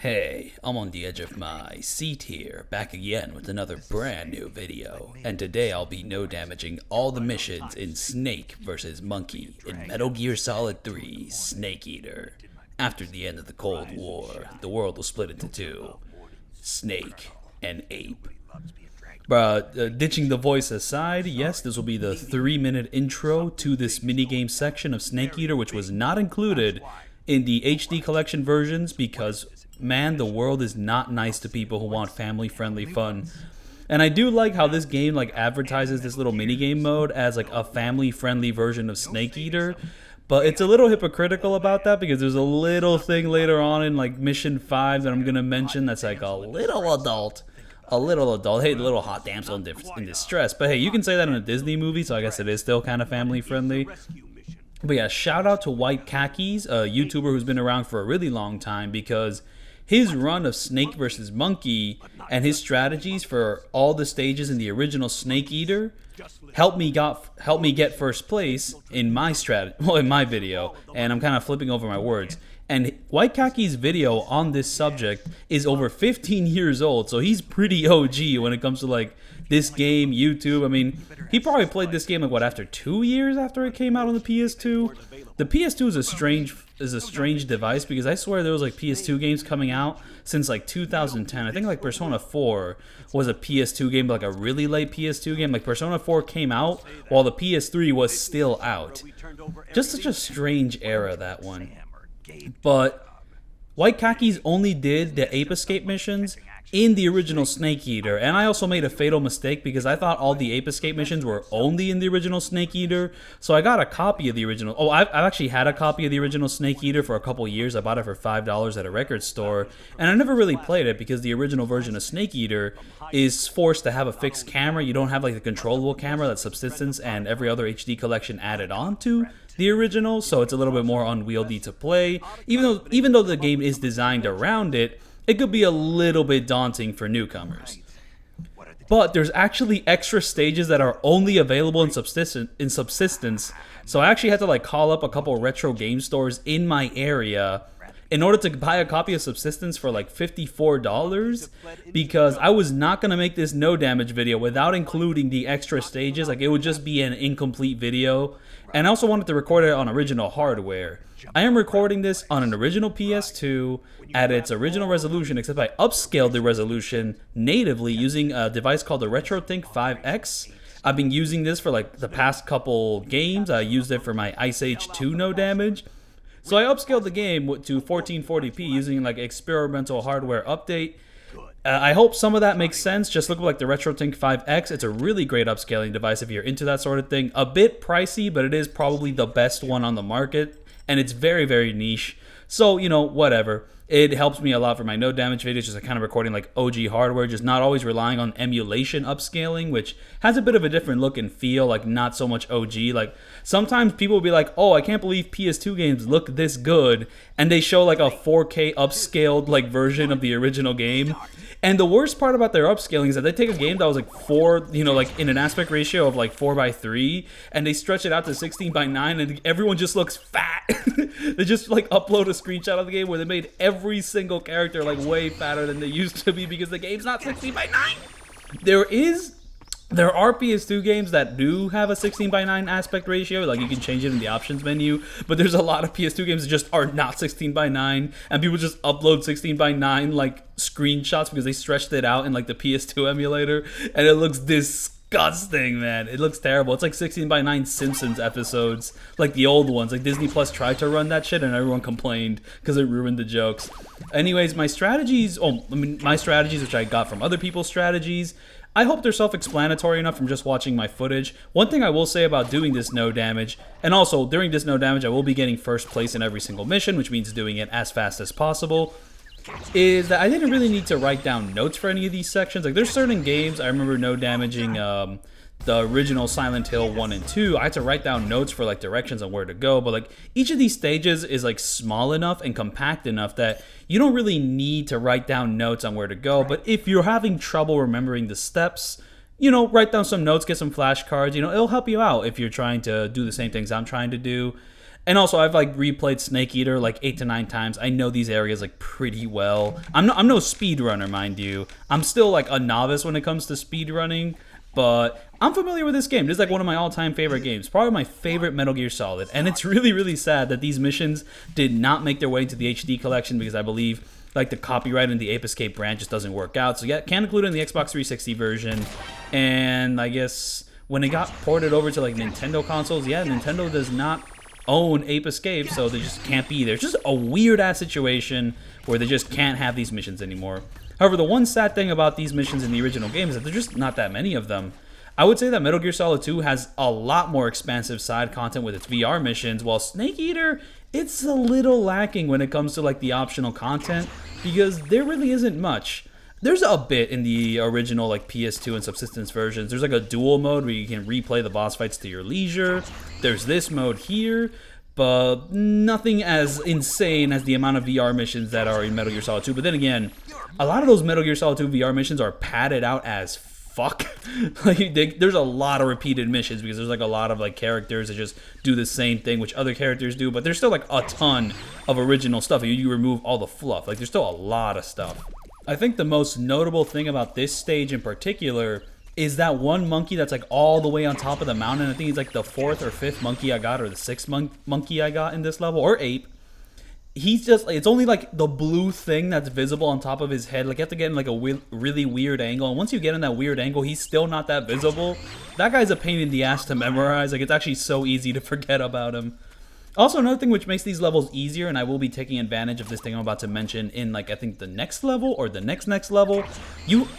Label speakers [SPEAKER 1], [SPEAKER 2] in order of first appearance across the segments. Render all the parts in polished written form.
[SPEAKER 1] Hey, I'm on the edge of my seat here, back again with another brand new video, and today I'll be no-damaging all the missions in Snake vs. Monkey in Metal Gear Solid 3 Snake Eater. After the end of the Cold War, the world will split into two, Snake and Ape. But ditching the voice aside, yes, this will be the 3-minute intro to this minigame section of Snake Eater, which was not included in the HD collection versions because, man, the world is not nice to people who want family-friendly fun. And I do like how this game like advertises this little minigame mode as like a family-friendly version of Snake Eater. But it's a little hypocritical about that because there's a little thing later on in like Mission 5 that I'm going to mention that's like a little adult. Hey, the little hot damsel in distress. But hey, you can say that in a Disney movie, so I guess it is still kind of family-friendly. But yeah, shout out to White Khakis, a YouTuber who's been around for a really long time, because his run of Snake vs. Monkey and his strategies for all the stages in the original Snake Eater helped me get first place in my in my video. And I'm kind of flipping over my words. And White Khaki's video on this subject is over 15 years old, so he's pretty OG when it comes to like this game, YouTube. I mean, he probably played this game like what, after 2 years after it came out on the PS2. The PS2 is a strange device because I swear there was like PS2 games coming out since like 2010. I think like Persona 4 was a PS2 game, but like a really late PS2 game. Like Persona 4 came out while the PS3 was still out. Just such a strange era, that one. But White Khakis only did the Ape Escape missions in the original Snake Eater, and I also made a fatal mistake because I thought all the Ape Escape missions were only in the original Snake Eater, so I got a copy of the original. Oh, I've actually had a copy of the original Snake Eater for a couple years. I bought it for $5 at a record store, and I never really played it because the original version of Snake Eater is forced to have a fixed camera. You don't have like the controllable camera that Subsistence and every other HD collection added on to the original, so it's a little bit more unwieldy to play. Even though the game is designed around it, it could be a little bit daunting for newcomers. But there's actually extra stages that are only available in Subsistence. So I actually had to like call up a couple retro game stores in my area in order to buy a copy of Subsistence for like $54, because I was not going to make this no damage video without including the extra stages. Like, it would just be an incomplete video. And I also wanted to record it on original hardware. I am recording this on an original PS2 at its original resolution, except I upscaled the resolution natively using a device called the RetroThink 5X. I've been using this for like the past couple games. I used it for my Ice Age 2 no damage. So I upscaled the game to 1440p using like experimental hardware update. I hope some of that makes sense. Just look like the RetroThink 5X. It's a really great upscaling device if you're into that sort of thing. A bit pricey, but it is probably the best one on the market. And it's very, very niche. So, you know, whatever. It helps me a lot for my no damage videos, just kind of recording like OG hardware, just not always relying on emulation upscaling, which has a bit of a different look and feel, like not so much OG. Like sometimes people will be like, oh, I can't believe PS2 games look this good, and they show like a 4K upscaled like version of the original game. And the worst part about their upscaling is that they take a game that was like like in an aspect ratio of like 4:3, and they stretch it out to 16:9, and everyone just looks fat. They just like upload a screenshot of the game where they made every single character like way fatter than they used to be because the game's not 16:9. There are PS2 games that do have a 16:9 aspect ratio, like you can change it in the options menu, but there's a lot of PS2 games that just are not 16:9, and people just upload 16:9 like screenshots because they stretched it out in like the PS2 emulator, and it looks disgusting, man. It looks terrible. It's like 16:9 Simpsons episodes, like the old ones. Like Disney Plus tried to run that shit, and everyone complained because it ruined the jokes. Anyways, my strategies, which I got from other people's strategies, I hope they're self-explanatory enough from just watching my footage. One thing I will say about doing this no damage, and also during this no damage I will be getting first place in every single mission, which means doing it as fast as possible, is that I didn't really need to write down notes for any of these sections. Like there's certain games, I remember no damaging the original Silent Hill 1 and 2, I had to write down notes for like directions on where to go, but like each of these stages is like small enough and compact enough that you don't really need to write down notes on where to go. But if you're having trouble remembering the steps, you know, write down some notes, get some flashcards, you know, it'll help you out if you're trying to do the same things I'm trying to do. And also, I've like replayed Snake Eater like 8 to 9 times. I know these areas like pretty well. I'm no speedrunner, mind you. I'm still like a novice when it comes to speedrunning, but I'm familiar with this game. This is like one of my all-time favorite games. Probably my favorite Metal Gear Solid. And it's really, really sad that these missions did not make their way into the HD collection because I believe like the copyright in the Ape Escape brand just doesn't work out. So yeah, can't include it in the Xbox 360 version. And I guess when it got ported over to like Nintendo consoles, yeah, Nintendo does not own Ape Escape, so they just can't be there. It's just a weird ass situation where they just can't have these missions anymore. However, the one sad thing about these missions in the original game is that there's just not that many of them. I would say that Metal Gear Solid 2 has a lot more expansive side content with its VR missions, while Snake Eater, it's a little lacking when it comes to like the optional content, because there really isn't much. There's a bit in the original like PS2 and Subsistence versions. There's like a dual mode where you can replay the boss fights to your leisure. There's this mode here, but nothing as insane as the amount of VR missions that are in Metal Gear Solid 2. But then again, a lot of those Metal Gear Solid 2 VR missions are padded out as fuck. Like there's a lot of repeated missions because there's like a lot of like characters that just do the same thing which other characters do, but there's still like a ton of original stuff. You remove all the fluff. Like there's still a lot of stuff. I think the most notable thing about this stage in particular is that one monkey that's like all the way on top of the mountain. I think he's like the 4th or 5th monkey I got, or the 6th monkey I got in this level, or ape. He's just, it's only like the blue thing that's visible on top of his head. Like you have to get in like a really weird angle. And once you get in that weird angle, he's still not that visible. That guy's a pain in the ass to memorize. Like it's actually so easy to forget about him. Also, another thing which makes these levels easier, and I will be taking advantage of this thing I'm about to mention in like I think the next level or the next level.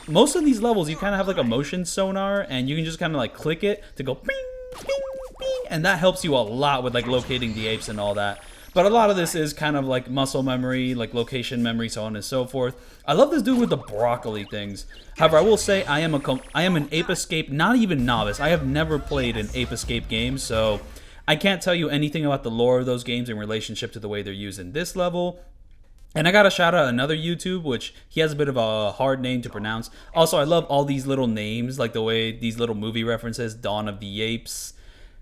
[SPEAKER 1] Most of these levels you kind of have like a motion sonar, and you can just kind of like click it to go bing, bing, bing, and that helps you a lot with like locating the apes and all that. But a lot of this is kind of like muscle memory, like location memory, so on and so forth. I love this dude with the broccoli things. However, I will say I am an Ape Escape, not even novice. I have never played an Ape Escape game, so I can't tell you anything about the lore of those games in relationship to the way they're used in this level. And I gotta shout out another YouTube, which he has a bit of a hard name to pronounce. Also, I love all these little names, like the way these little movie references, Dawn of the Apes.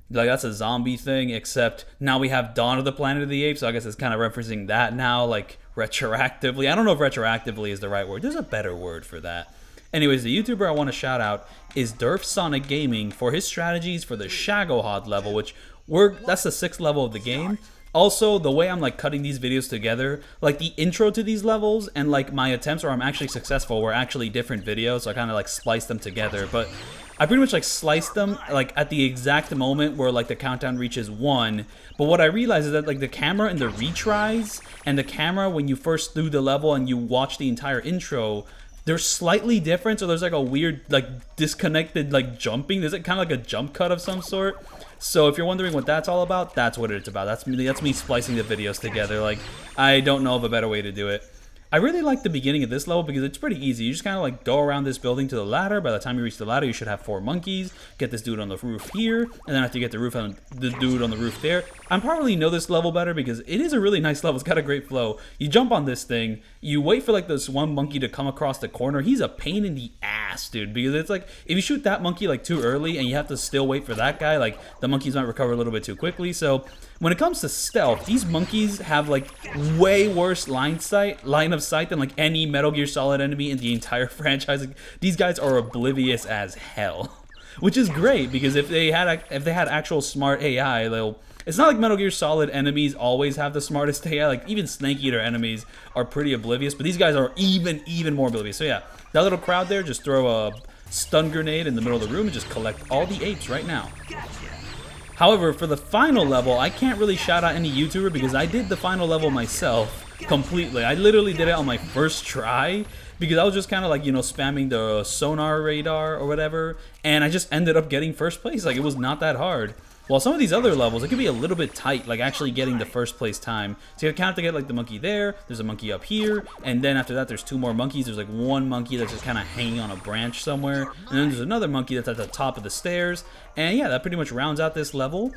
[SPEAKER 1] Like that's a zombie thing, except now we have Dawn of the Planet of the Apes, so I guess it's kind of referencing that now, like retroactively. I don't know if retroactively is the right word. There's a better word for that. Anyways, the YouTuber I want to shout out is Derf Sonic Gaming for his strategies for the Shagohod level, which that's the 6th level of the game. Also, the way I'm like cutting these videos together, like the intro to these levels and like my attempts where I'm actually successful were actually different videos, so I kind of like spliced them together. But I pretty much like sliced them like at the exact moment where like the countdown reaches 1. But what I realized is that like the camera in the retries and the camera when you first do the level and you watch the entire intro, they're slightly different. So there's like a weird like disconnected like jumping. There's like kind of like a jump cut of some sort. So if you're wondering what that's all about, that's what it's about. That's me splicing the videos together. Like I don't know of a better way to do it. I really like the beginning of this level because it's pretty easy. You just kind of like go around this building to the ladder. By the time you reach the ladder, you should have 4 monkeys. Get this dude on the roof here, and then after you get the dude on the roof there, I probably know this level better because it is a really nice level. It's got a great flow. You jump on this thing. You wait for like this one monkey to come across the corner. He's a pain in the ass, dude, because it's like if you shoot that monkey like too early and you have to still wait for that guy, like the monkeys might recover a little bit too quickly. So when it comes to stealth, these monkeys have like way worse line of sight than like any Metal Gear Solid enemy in the entire franchise. Like, these guys are oblivious as hell, which is great because if they had actual smart AI, it's not like Metal Gear Solid enemies always have the smartest AI. Like even Snake Eater enemies are pretty oblivious, but these guys are even more oblivious. So yeah, that little crowd there, just throw a stun grenade in the middle of the room and just collect all the apes right now. However, for the final level, I can't really shout out any YouTuber because I did the final level myself completely. I literally did it on my first try because I was just kind of like, you know, spamming the sonar radar or whatever, and I just ended up getting first place. Like, it was not that hard. While some of these other levels, it could be a little bit tight, like actually getting the first place time. So you kind of have to get like the monkey there, there's a monkey up here, and then after that there's 2 more monkeys. There's like one monkey that's just kind of hanging on a branch somewhere, and then there's another monkey that's at the top of the stairs. And yeah, that pretty much rounds out this level.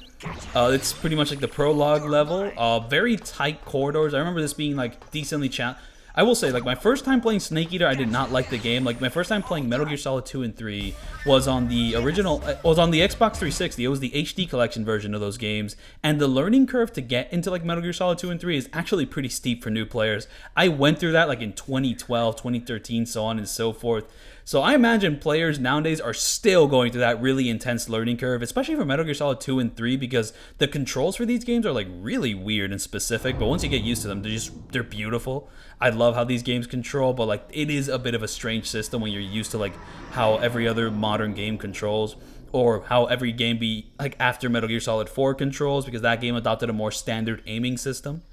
[SPEAKER 1] It's pretty much like the prologue level. Very tight corridors. I remember this being like decently challenging. I will say, like, my first time playing Snake Eater, I did not like the game. Like, my first time playing Metal Gear Solid 2 and 3 was on the original, was on the Xbox 360. It was the HD collection version of those games, and the learning curve to get into, like, Metal Gear Solid 2 and 3 is actually pretty steep for new players. I went through that, like, in 2012, 2013, so on and so forth. So I imagine players nowadays are still going through that really intense learning curve, especially for Metal Gear Solid 2 and 3, because the controls for these games are like really weird and specific, but once you get used to them, they're beautiful. I love how these games control, but like it is a bit of a strange system when you're used to like how every other modern game controls, or how every game be like after Metal Gear Solid 4 controls, because that game adopted a more standard aiming system.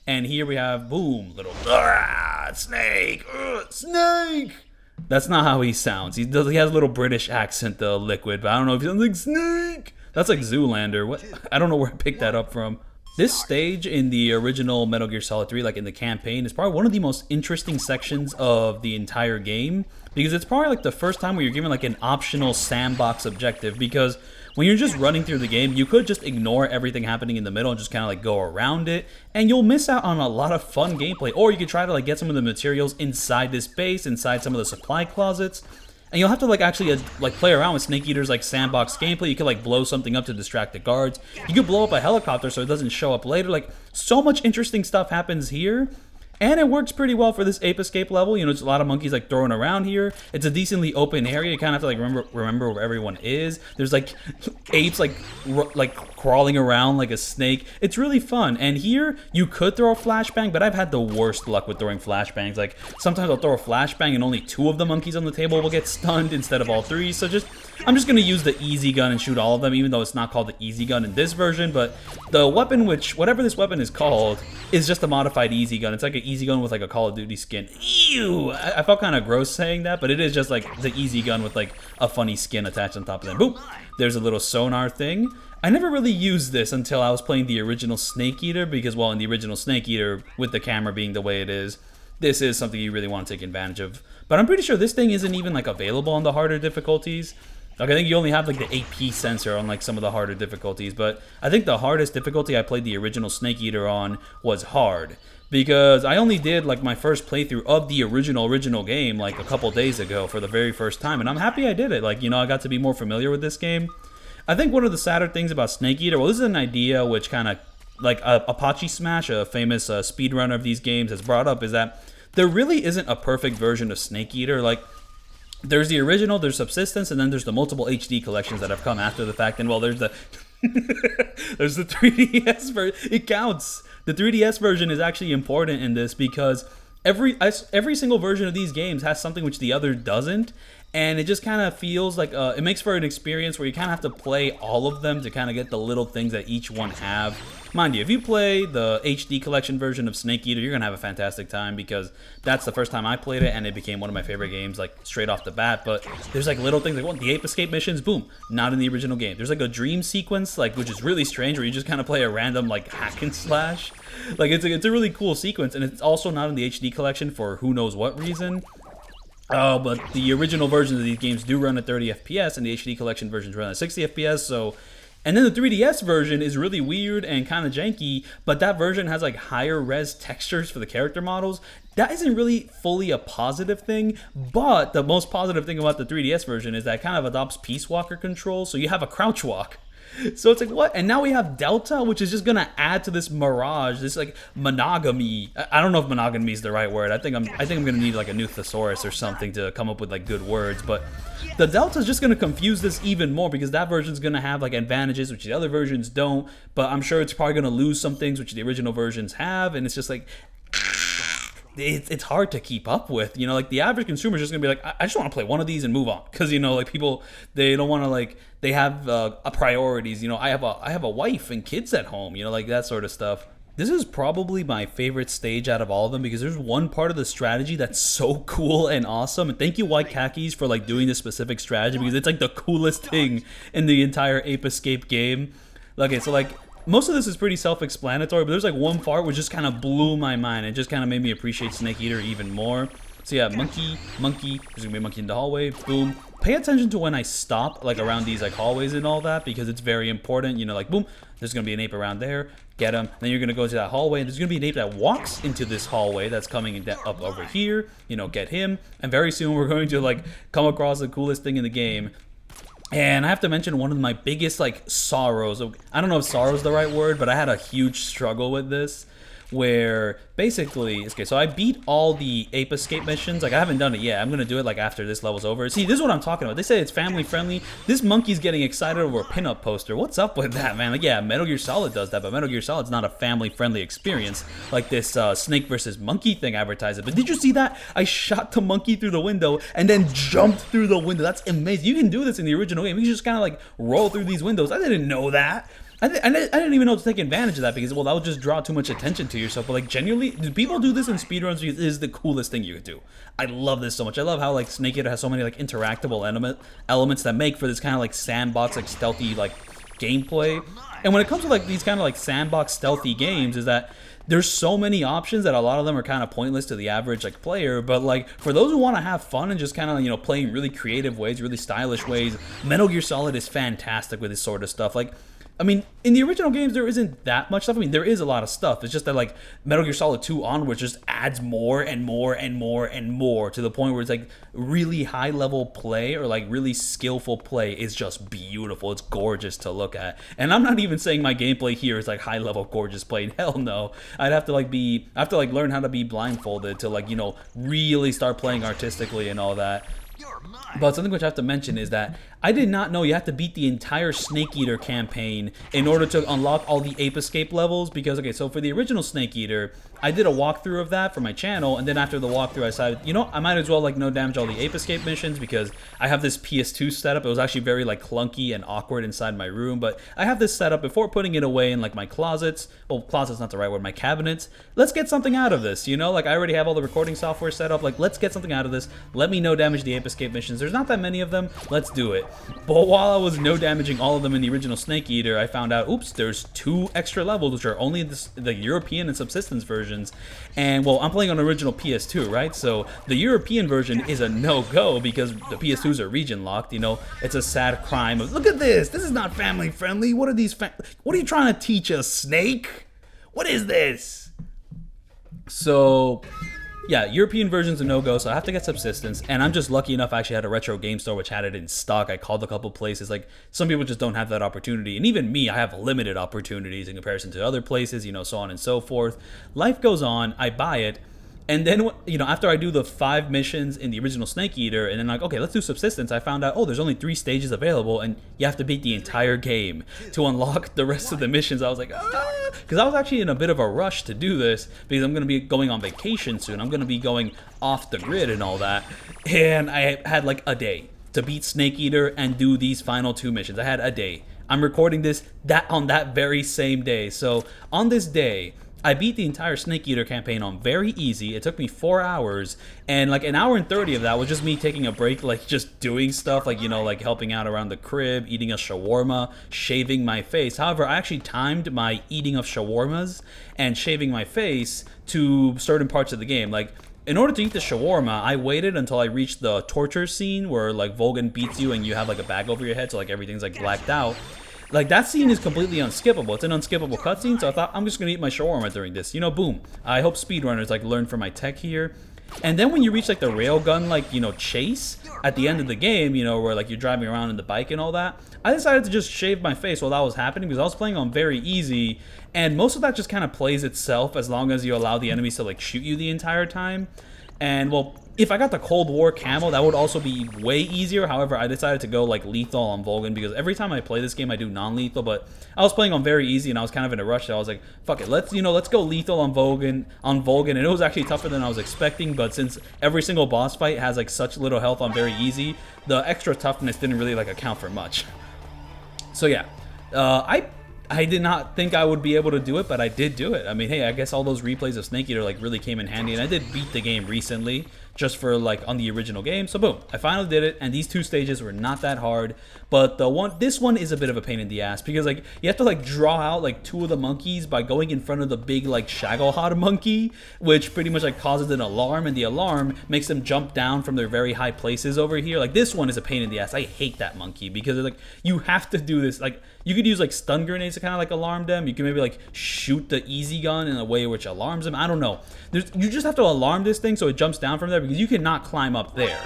[SPEAKER 1] And here we have, boom, little Snake, Snake. That's not how he sounds. He has a little British accent, the Liquid, but I don't know if he sounds like Snake. That's like Zoolander. What? I don't know where I picked that up from. This stage in the original Metal Gear Solid 3, like in the campaign, is probably one of the most interesting sections of the entire game, because it's probably like the first time where you're given like an optional sandbox objective, because when you're just running through the game, you could just ignore everything happening in the middle and just kind of like go around it, and you'll miss out on a lot of fun gameplay. Or you could try to like get some of the materials inside this base, inside some of the supply closets, and you'll have to like actually like play around with Snake Eater's like sandbox gameplay. You could like blow something up to distract the guards. You could blow up a helicopter so it doesn't show up later. Like, so much interesting stuff happens here. And it works pretty well for this Ape Escape level. You know, there's a lot of monkeys like throwing around here. It's a decently open area. You kind of have to like remember where everyone is. There's like apes like crawling around like a snake. It's really fun. And here you could throw a flashbang, but I've had the worst luck with throwing flashbangs. Like sometimes I'll throw a flashbang and only 2 of the monkeys on the table will get stunned instead of all 3. So I'm just gonna use the easy gun and shoot all of them, even though it's not called the easy gun in this version. But the weapon, whatever this weapon is called, is just a modified easy gun. It's like an easy gun with like a Call of Duty skin. Ew! I felt kind of gross saying that, but it is just like the easy gun with like a funny skin attached on top of them. Boop! There's a little sonar thing. I never really used this until I was playing the original Snake Eater, because, well, in the original Snake Eater, with the camera being the way it is, this is something you really want to take advantage of. But I'm pretty sure this thing isn't even like available on the harder difficulties. Like, I think you only have like the AP sensor on like some of the harder difficulties, but I think the hardest difficulty I played the original Snake Eater on was hard, because I only did like my first playthrough of the original game like a couple days ago for the very first time, and I'm happy I did it. Like, you know, I got to be more familiar with this game. I think one of the sadder things about Snake Eater, well, this is an idea which kind of like Apache Smash, a famous speedrunner of these games, has brought up, is that there really isn't a perfect version of Snake Eater. Like, there's the original, there's Subsistence, and then there's the multiple HD collections that have come after the fact. And well, there's the there's the 3DS version. It counts. The 3DS version is actually important in this, because every single version of these games has something which the other doesn't. And it just kind of feels like, it makes for an experience where you kind of have to play all of them to kind of get the little things that each one have. Mind you, if you play the HD collection version of Snake Eater, you're going to have a fantastic time, because that's the first time I played it, and it became one of my favorite games, like, straight off the bat. But there's, like, little things, like, well, the Ape Escape missions, boom, not in the original game. There's, like, a dream sequence, like, which is really strange, where you just kind of play a random, like, hack and slash. Like, it's a really cool sequence, and it's also not in the HD collection for who knows what reason. But the original versions of these games do run at 30 FPS, and the HD collection versions run at 60 FPS, so... And then the 3DS version is really weird and kind of janky, but that version has like higher res textures for the character models. That isn't really fully a positive thing, but the most positive thing about the 3DS version is that it kind of adopts Peace Walker control, so you have a crouch walk. So it's like, what? And now we have Delta, which is just gonna add to this mirage, this like monogamy. I don't know if monogamy is the right word. I think I'm gonna need like a new thesaurus or something to come up with like good words. But the Delta is just gonna confuse this even more, because that version's gonna have like advantages which the other versions don't. But I'm sure it's probably gonna lose some things which the original versions have, and it's just like, it's hard to keep up with, you know. Like the average consumer is just gonna be like, I just want to play one of these and move on, because, you know, like people, they don't want to, like, they have priorities, you know. I have a wife and kids at home, you know, like that sort of stuff. This is probably my favorite stage out of all of them, because there's one part of the strategy that's so cool and awesome. And thank you, White Khakis, for like doing this specific strategy, because it's like the coolest thing in the entire Ape Escape game. Okay, so like, most of this is pretty self-explanatory, but there's like one part which just kind of blew my mind. It just kind of made me appreciate Snake Eater even more. So yeah, monkey, there's gonna be a monkey in the hallway, boom. Pay attention to when I stop, like around these like hallways and all that, because it's very important, you know, like boom, there's gonna be an ape around there. get him. Then you're gonna go to that hallway, and there's gonna be an ape that walks into this hallway that's coming up over here. You know, get him, and very soon we're going to like come across the coolest thing in the game. And I have to mention one of my biggest like sorrows. I don't know if sorrow is the right word, but I had a huge struggle with this. Where basically, okay, so I beat all the ape escape missions. Like, I haven't done it yet. I'm gonna do it like after this level's over. See, this is what I'm talking about. They say it's family friendly. This monkey's getting excited over a pinup poster. What's up with that, man? Like, yeah, Metal Gear Solid does that, but Metal Gear Solid's not a family friendly experience like this snake versus monkey thing advertised it. But did you see that? I shot the monkey through the window and then jumped through the window. That's amazing. You can do this in the original game. You can just kind of like roll through these windows. I didn't know that. I didn't even know to take advantage of that because, well, that would just draw too much attention to yourself. But, like, genuinely, do people do this in speedruns? Because it is the coolest thing you could do. I love this so much. I love how, like, Snake Eater has so many, like, interactable elements that make for this kind of, like, sandbox, like, stealthy, like, gameplay. And when it comes to, like, these kind of, like, sandbox stealthy games is that there's so many options that a lot of them are kind of pointless to the average, like, player. But, like, for those who want to have fun and just kind of, you know, play in really creative ways, really stylish ways, Metal Gear Solid is fantastic with this sort of stuff. Like, I mean, in the original games, there isn't that much stuff. I mean, there is a lot of stuff. It's just that, like, Metal Gear Solid 2 onwards just adds more and more and more and more to the point where it's, like, really high-level play or, like, really skillful play is just beautiful. It's gorgeous to look at. And I'm not even saying my gameplay here is, like, high-level gorgeous play. Hell no. I'd have to, like, learn how to be blindfolded to, like, you know, really start playing artistically and all that. But something which I have to mention is that I did not know you have to beat the entire Snake Eater campaign in order to unlock all the Ape Escape levels. Because, okay, so for the original Snake Eater, I did a walkthrough of that for my channel, and then after the walkthrough I decided, you know, I might as well, like, no damage all the Ape Escape missions because I have this PS2 setup. It was actually very, like, clunky and awkward inside my room, but I have this setup before putting it away in, like, my closets. Well, closet's not the right word, my cabinets. Let's get something out of this, you know? Like, I already have all the recording software set up. Like, let's get something out of this. Let me no damage the Ape Escape missions. There's not that many of them. Let's do it. But while I was no damaging all of them in the original Snake Eater, I found out, oops, there's 2 extra levels, which are only the European and subsistence versions. And, well, I'm playing on original PS2, right? So the European version is a no-go because the PS2s are region locked. You know, it's a sad crime of, look at this. This is not family friendly. What are these? What are you trying to teach us, Snake? What is this? So, yeah, European version's a no-go, so I have to get subsistence, and I'm just lucky enough I actually had a retro game store which had it in stock. I called a couple places. Like, some people just don't have that opportunity, and even me, I have limited opportunities in comparison to other places, you know, so on and so forth. Life goes on, I buy it, and then, you know, after I do the 5 missions in the original Snake Eater, and then like, okay, let's do subsistence, I found out, oh, there's only 3 stages available, and you have to beat the entire game to unlock the rest of the missions. I was like, ah, because I was actually in a bit of a rush to do this, because I'm going to be going on vacation soon. I'm going to be going off the grid and all that, and I had like a day to beat Snake Eater and do these final 2 missions. I had a day. I'm recording this on that very same day. So on this day, I beat the entire Snake Eater campaign on very easy. It took me 4 hours, and like an hour and 30 of that was just me taking a break, like just doing stuff, like, you know, like helping out around the crib, eating a shawarma, shaving my face. However, I actually timed my eating of shawarmas and shaving my face to certain parts of the game. Like, in order to eat the shawarma, I waited until I reached the torture scene where like Volgan beats you and you have like a bag over your head, so like everything's like blacked out. Like, that scene is completely unskippable. It's an unskippable cutscene, so I thought, I'm just going to eat my shawarma during this. You know, boom. I hope speedrunners, like, learn from my tech here. And then when you reach, like, the railgun, like, you know, chase at the end of the game, you know, where, like, you're driving around in the bike and all that, I decided to just shave my face while that was happening because I was playing on very easy, and most of that just kind of plays itself as long as you allow the enemies to, like, shoot you the entire time. And, well, if I got the Cold War camo, that would also be way easier. However, I decided to go like lethal on Volgan because every time I play this game, I do non-lethal. But I was playing on very easy, and I was kind of in a rush. So I was like, "Fuck it, let's go lethal on Volgan." And it was actually tougher than I was expecting. But since every single boss fight has like such little health on very easy, the extra toughness didn't really like account for much. So yeah, I did not think I would be able to do it, but I did do it. I mean, hey, I guess all those replays of Snake Eater like really came in handy, and I did beat the game recently. just for like on the original game. So boom, I finally did it, and these 2 stages were not that hard. But this one is a bit of a pain in the ass because like you have to like draw out like 2 of the monkeys by going in front of the big like Shagohod monkey, which pretty much like causes an alarm, and the alarm makes them jump down from their very high places over here. Like this one is a pain in the ass. I hate that monkey because like you have to do this. Like you could use like stun grenades to kind of like alarm them. You can maybe like shoot the easy gun in a way which alarms them. I don't know. You just have to alarm this thing so it jumps down from there because you cannot climb up there.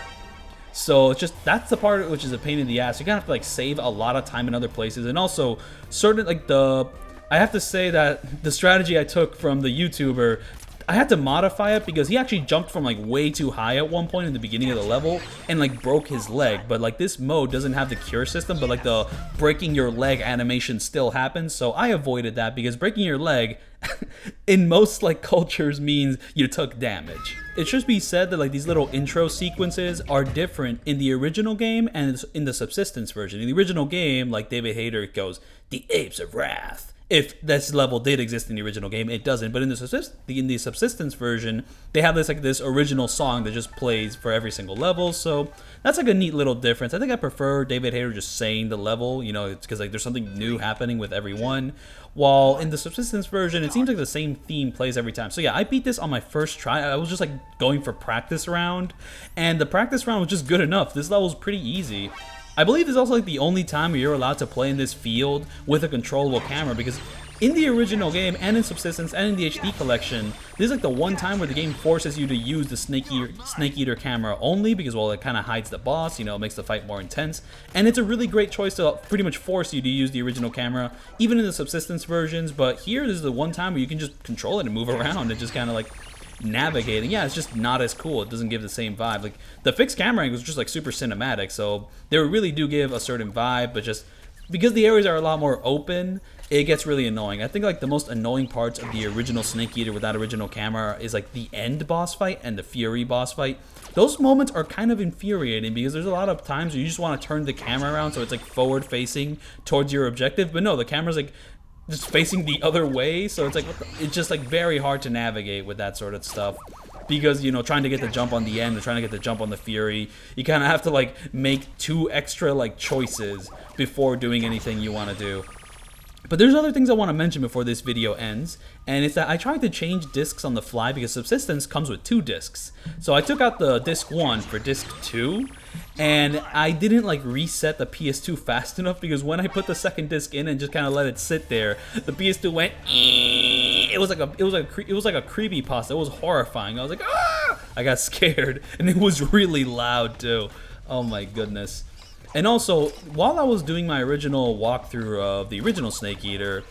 [SPEAKER 1] So it's just, that's the part which is a pain in the ass. You're gonna have to like save a lot of time in other places, and also certain like I have to say that the strategy I took from the YouTuber, I had to modify it because he actually jumped from like way too high at one point in the beginning of the level and like broke his leg. But like this mode doesn't have the cure system, but like the breaking your leg animation still happens. So I avoided that because breaking your leg in most like cultures means you took damage. It should be said that like these little intro sequences are different in the original game and in the subsistence version. In the original game, like David Hayter goes, "The Apes of Wrath." If this level did exist in the original game, it doesn't. But in the subsistence version, they have this original song that just plays for every single level. So that's like a neat little difference. I think I prefer David Hayter just saying the level. You know, it's because like there's something new happening with every one. While in the subsistence version, it seems like the same theme plays every time. So yeah, I beat this on my first try. I was just like going for practice round, and the practice round was just good enough. This level's pretty easy. I believe this is also like the only time where you're allowed to play in this field with a controllable camera, because in the original game and in Subsistence and in the HD collection, this is like the one time where the game forces you to use the Snake Eater camera only, because well, it kind of hides the boss, you know, it makes the fight more intense, and it's a really great choice to pretty much force you to use the original camera, even in the Subsistence versions. But here, this is the one time where you can just control it and move around and just kind of like navigating. Yeah, it's just not as cool. It doesn't give the same vibe. Like the fixed camera angle is just like super cinematic, so they really do give a certain vibe, but just because the areas are a lot more open, it gets really annoying. I think like the most annoying parts of the original Snake Eater with that original camera is like the end boss fight and the Fury boss fight. Those moments are kind of infuriating because there's a lot of times where you just want to turn the camera around so it's like forward facing towards your objective, but no, the camera's like just facing the other way, so it's like it's just like very hard to navigate with that sort of stuff, because you know, trying to get the jump on the end and trying to get the jump on the Fury, you kind of have to like make 2 extra like choices before doing anything you want to do. But there's other things I want to mention before this video ends, and it's that I tried to change discs on the fly because Subsistence comes with 2 discs. So I took out the disc 1 for disc 2, and I didn't like reset the PS2 fast enough, because when I put the second disc in and just kind of let it sit there, the PS2 went. It was like a creepypasta. It was horrifying. I was like, ah! I got scared, and it was really loud too. Oh my goodness. And also, while I was doing my original walkthrough of the original Snake Eater,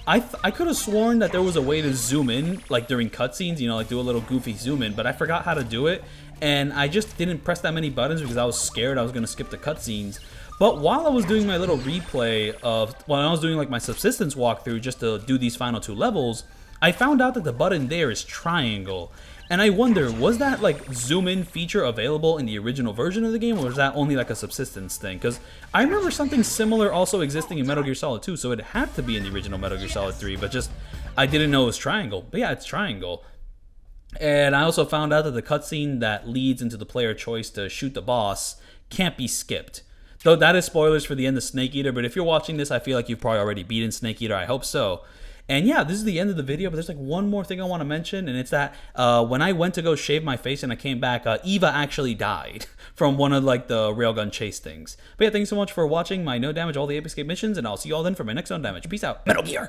[SPEAKER 1] I could have sworn that there was a way to zoom in, like during cutscenes, you know, like do a little goofy zoom in, but I forgot how to do it, and I just didn't press that many buttons because I was scared I was going to skip the cutscenes. But while I was doing my little replay of, when I was doing like my Subsistence walkthrough just to do these final 2 levels, I found out that the button there is triangle. And I wonder, was that like zoom in feature available in the original version of the game, or was that only like a Subsistence thing? Because I remember something similar also existing in Metal Gear Solid 2, so it had to be in the original Metal Gear Solid 3, but just I didn't know it was triangle. But yeah, it's triangle. And I also found out that the cutscene that leads into the player choice to shoot the boss can't be skipped. Though that is spoilers for the end of Snake Eater, but if you're watching this, I feel like you've probably already beaten Snake Eater. I hope so. And yeah, this is the end of the video, but there's like one more thing I want to mention, and it's that when I went to go shave my face and I came back, Eva actually died from one of like the railgun chase things. But yeah, thanks so much for watching my No Damage All the Ape Escape missions, and I'll see you all then for my next No Damage. Peace out. Metal Gear!